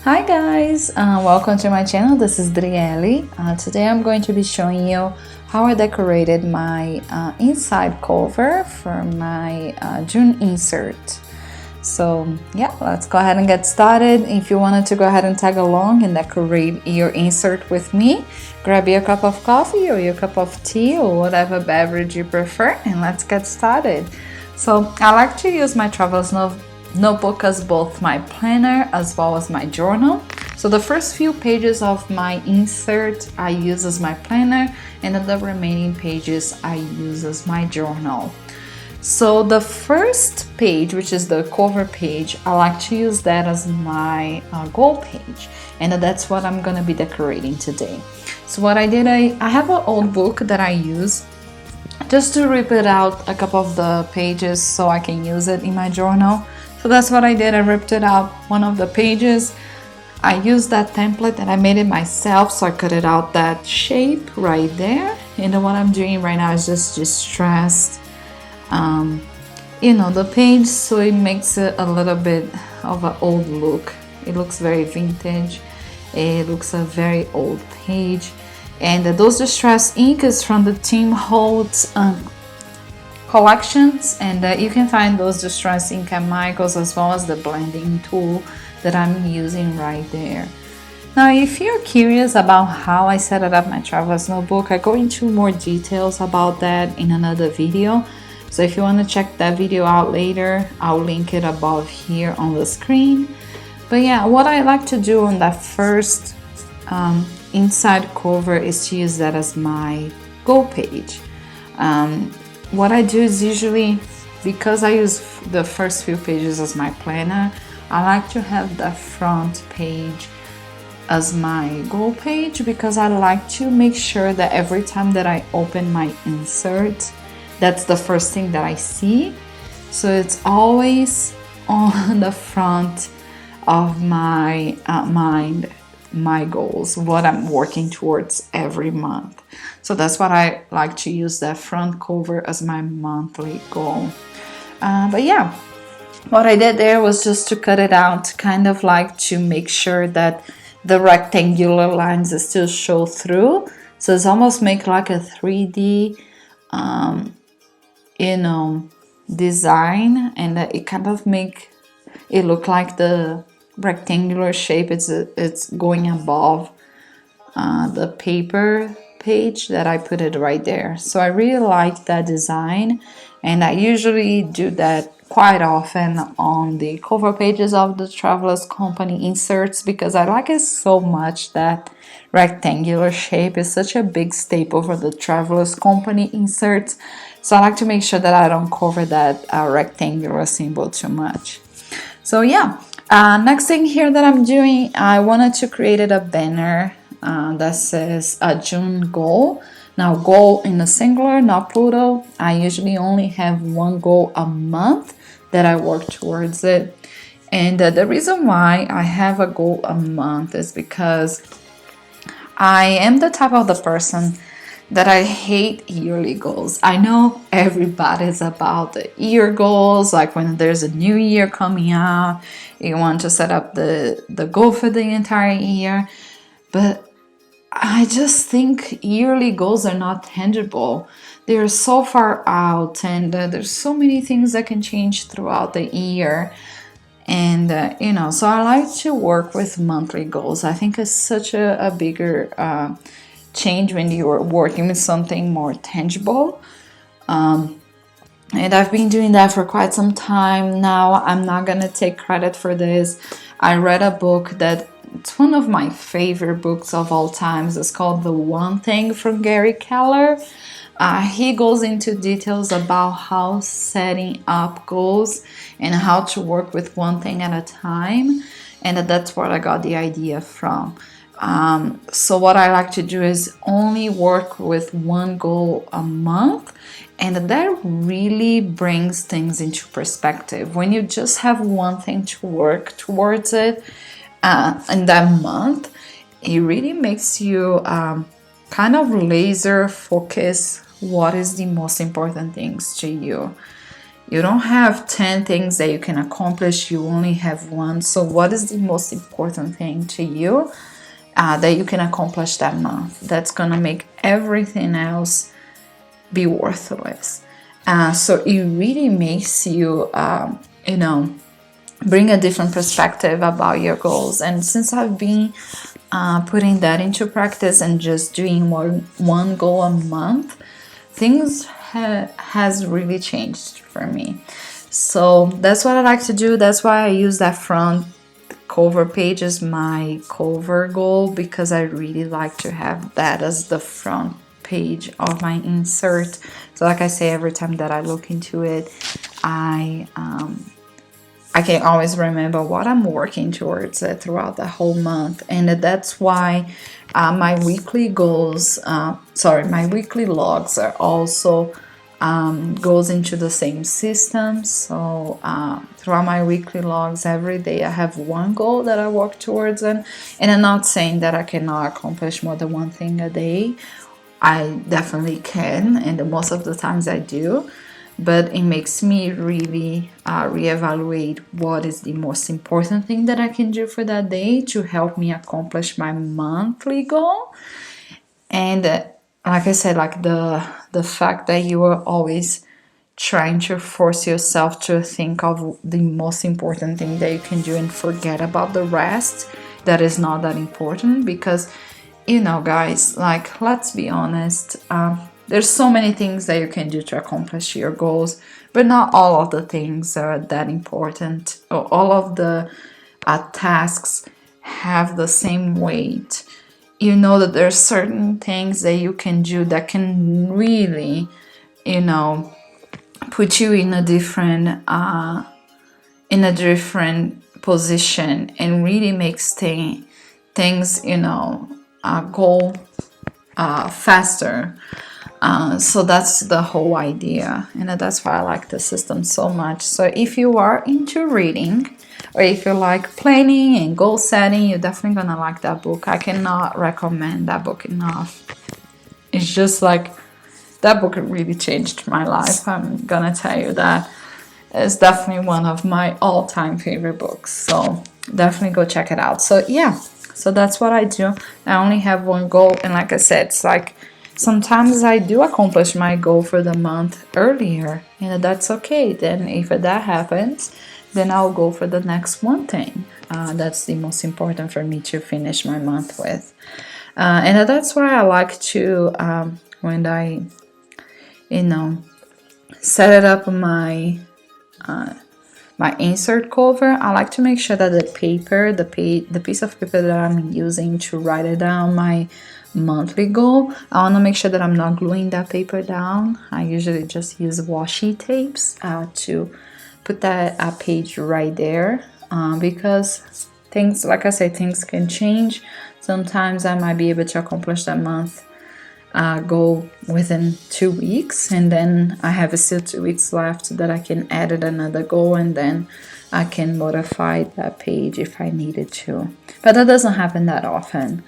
Hi guys, welcome to my channel. This is Driele. Today I'm going to be showing you how I decorated my inside cover for my June insert. So yeah, let's go ahead and get started. If you wanted to go ahead and tag along and decorate your insert with me, grab your cup of coffee or your cup of tea or whatever beverage you prefer, and let's get started. So I like to use my traveler's notebook as both my planner as well as my journal. So the first few pages of my insert I use as my planner, and then the remaining pages I use as my journal. So the first page, which is the cover page, I like to use that as my goal page, and that's what I'm gonna be decorating today. So what I did, I have an old book that I use just to rip it out a couple of the pages so I can use it in my journal. So that's what I did. I ripped it out one of the pages. I used that template and I made it myself, so I cut it out that shape right there. And then what I'm doing right now is just distressed the page, so it makes it a little bit of an old look. It looks very vintage. It looks a very old page. And those distress ink is from the Tim Holtz collections, and you can find those distress ink at Michael's, as well as the blending tool that I'm using right there. Now, if you're curious about how I set it up my traveler's notebook, I go into more details about that in another video. So if you want to check that video out later, I'll link it above here on the screen. But yeah, what I like to do on that first inside cover is to use that as my goal page. What I do is usually, because I use the first few pages as my planner, I like to have the front page as my goal page, because I like to make sure that every time that I open my insert, that's the first thing that I see. So it's always on the front of my mind, my goals, what I'm working towards every month. So that's what I like to use, that front cover as my monthly goal. But yeah, what I did there was just to cut it out, kind of like to make sure that the rectangular lines still show through. So it's almost make like a 3D design, and it kind of make it look like the rectangular shape it's going above the paper page that I put it right there. So I really like that design, and I usually do that quite often on the cover pages of the Travelers Company inserts, because I like it so much. That rectangular shape is such a big staple for the Travelers Company inserts, so I like to make sure that I don't cover that rectangular symbol too much. So yeah, next thing here that I'm doing, I wanted to create a banner that says a June goal. Now, goal in the singular, not plural. I usually only have one goal a month that I work towards it. And the reason why I have a goal a month is because I am the type of the person that I hate yearly goals. I know everybody's about the year goals, like when there's a new year coming out, you want to set up the goal for the entire year. But I just think yearly goals are not tangible. They're so far out, and there's so many things that can change throughout the year. And, so I like to work with monthly goals. I think it's such a bigger change when you're working with something more tangible. And I've been doing that for quite some time now. I'm not gonna take credit for this. I read a book that it's one of my favorite books of all times. It's called The One Thing from Gary Keller. He goes into details about how setting up goals and how to work with one thing at a time. And that's where I got the idea from. So what I like to do is only work with one goal a month, and that really brings things into perspective. When you just have one thing to work towards it in that month, it really makes you kind of laser focus what is the most important things to you. You don't have 10 things that you can accomplish, you only have one. So what is the most important thing to you that you can accomplish that month? That's gonna make everything else be worthless. So it really makes you, you know, bring a different perspective about your goals. And since I've been putting that into practice and just doing one goal a month, things has really changed for me. So that's what I like to do. That's why I use that front cover page as my cover goal, because I really like to have that as the front page of my insert. So like I say, every time that I look into it, I can always remember what I'm working towards throughout the whole month. And that's why my weekly goals, my weekly logs are also goes into the same system. So throughout my weekly logs, every day I have one goal that I work towards. And I'm not saying that I cannot accomplish more than one thing a day. I definitely can, and most of the times I do. But it makes me really reevaluate what is the most important thing that I can do for that day to help me accomplish my monthly goal. And like I said, like the fact that you are always trying to force yourself to think of the most important thing that you can do and forget about the rest that is not that important. Because, you know, guys, like, let's be honest, there's so many things that you can do to accomplish your goals, but not all of the things are that important, or all of the tasks have the same weight. You know that there's certain things that you can do that can really, you know, put you in a different position and really makes things, you know, go faster. So that's the whole idea, and that's why I like the system so much. So if you are into reading, or if you like planning and goal setting, you're definitely gonna like that book. I cannot recommend that book enough. It's just like, that book really changed my life. I'm gonna tell you that. It's definitely one of my all-time favorite books. So definitely go check it out. So yeah, so that's what I do. I only have one goal, and like I said, it's like, sometimes I do accomplish my goal for the month earlier, and that's okay. Then if that happens, then I'll go for the next one thing. That's the most important for me to finish my month with. And that's why I like to, when I, you know, set it up my insert cover, I like to make sure that the paper, the piece of paper that I'm using to write it down, my monthly goal, I want to make sure that I'm not gluing that paper down. I usually just use washi tapes to put that page right there, because things, like I said, things can change. Sometimes I might be able to accomplish that month goal within 2 weeks, and then I have still 2 weeks left that I can add another goal, and then I can modify that page if I needed to. But that doesn't happen that often.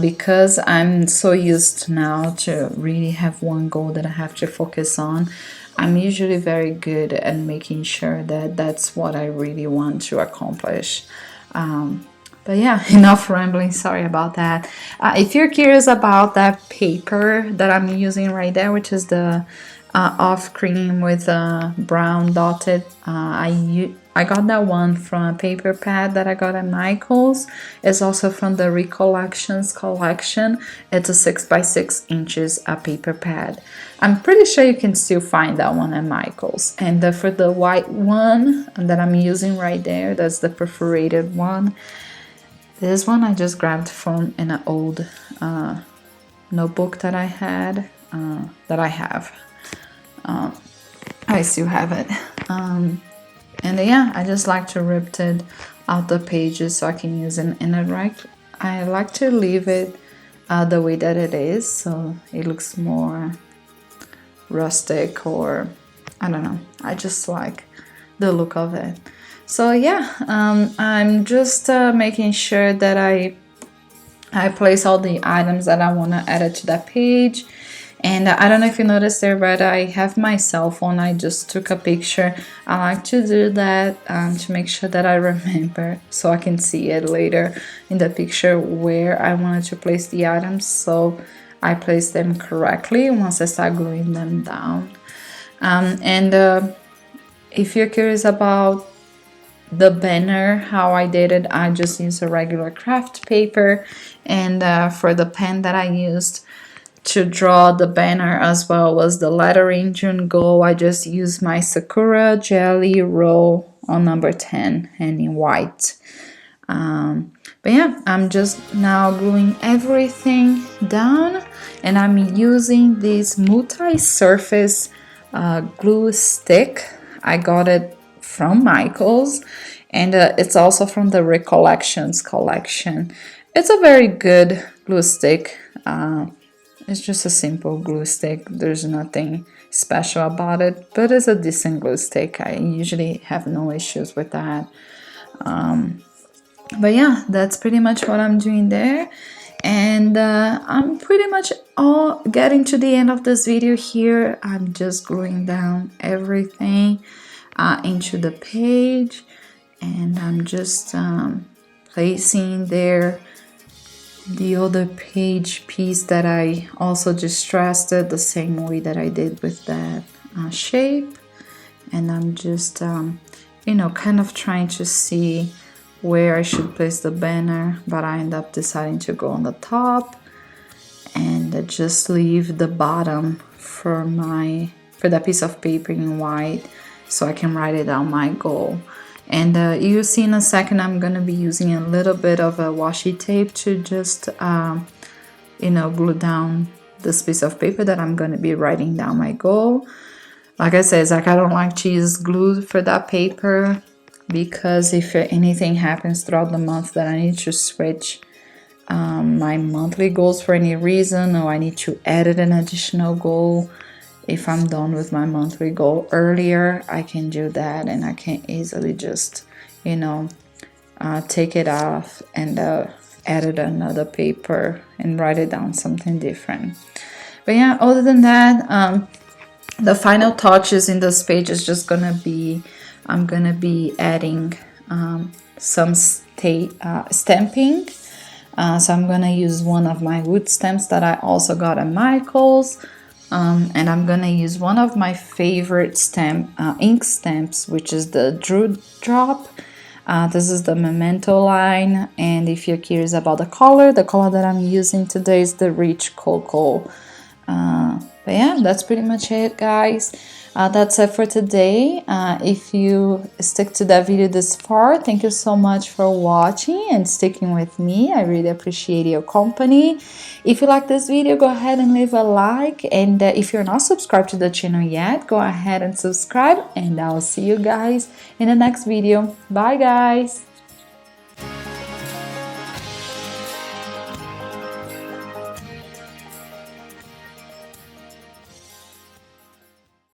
Because I'm so used now to really have one goal that I have to focus on. I'm usually very good at making sure that that's what I really want to accomplish. But yeah, enough rambling, sorry about that. If you're curious about that paper that I'm using right there, which is the off cream with brown dotted, I got that one from a paper pad that I got at Michael's. It's also from the Recollections collection. It's a 6x6 inches paper pad. I'm pretty sure you can still find that one at Michael's. And for the white one that I'm using right there, that's the perforated one. This one I just grabbed from an old notebook that I had, that I have. I still have it. And yeah, I just like to rip it out the pages so I can use it. And I like to leave it the way that it is, so it looks more rustic, or I don't know. I just like the look of it. So yeah, I'm just making sure that I place all the items that I want to add to that page. And I don't know if you noticed there, but I have my cell phone. I just took a picture. I like to do that to make sure that I remember, so I can see it later in the picture where I wanted to place the items, so I place them correctly once I start gluing them down. If you're curious about the banner, how I did it, I just used a regular craft paper, and for the pen that I used to draw the banner as well was the lettering June Go. I just used my Sakura Jelly Roll on number 10 and in white. But yeah, I'm just now gluing everything down, and I'm using this multi-surface glue stick. I got it from Michael's, and it's also from the Recollections collection. It's a very good glue stick. It's just a simple glue stick. There's nothing special about it, but it's a decent glue stick. I usually have no issues with that. But yeah, that's pretty much what I'm doing there. And I'm pretty much all getting to the end of this video here. I'm just gluing down everything into the page, and I'm just placing there the other page piece that I also distressed it the same way that I did with that shape. And I'm just kind of trying to see where I should place the banner, but I end up deciding to go on the top and just leave the bottom for that piece of paper in white, so I can write it down my goal. And you'll see in a second I'm going to be using a little bit of a washi tape to just glue down this piece of paper that I'm going to be writing down my goal. Like I said, I don't like to use glue for that paper, because if anything happens throughout the month that I need to switch my monthly goals for any reason, or I need to edit an additional goal, if I'm done with my monthly goal earlier, I can do that, and I can easily just take it off and edit another paper and write it down something different. But yeah, other than that, the final touches in this page is just gonna be, I'm gonna be adding some stamping. So I'm gonna use one of my wood stamps that I also got at Michael's, and I'm gonna use one of my favorite ink stamps, which is the Drew Drop. This is the Memento line, and if you're curious about the color that I'm using today is the Rich Cocoa. But yeah, that's pretty much it, guys. That's it for today. If you stick to that video this far, thank you so much for watching and sticking with me. I really appreciate your company. If you like this video, go ahead and leave a like. And if you're not subscribed to the channel yet, go ahead and subscribe. And I'll see you guys in the next video. Bye, guys.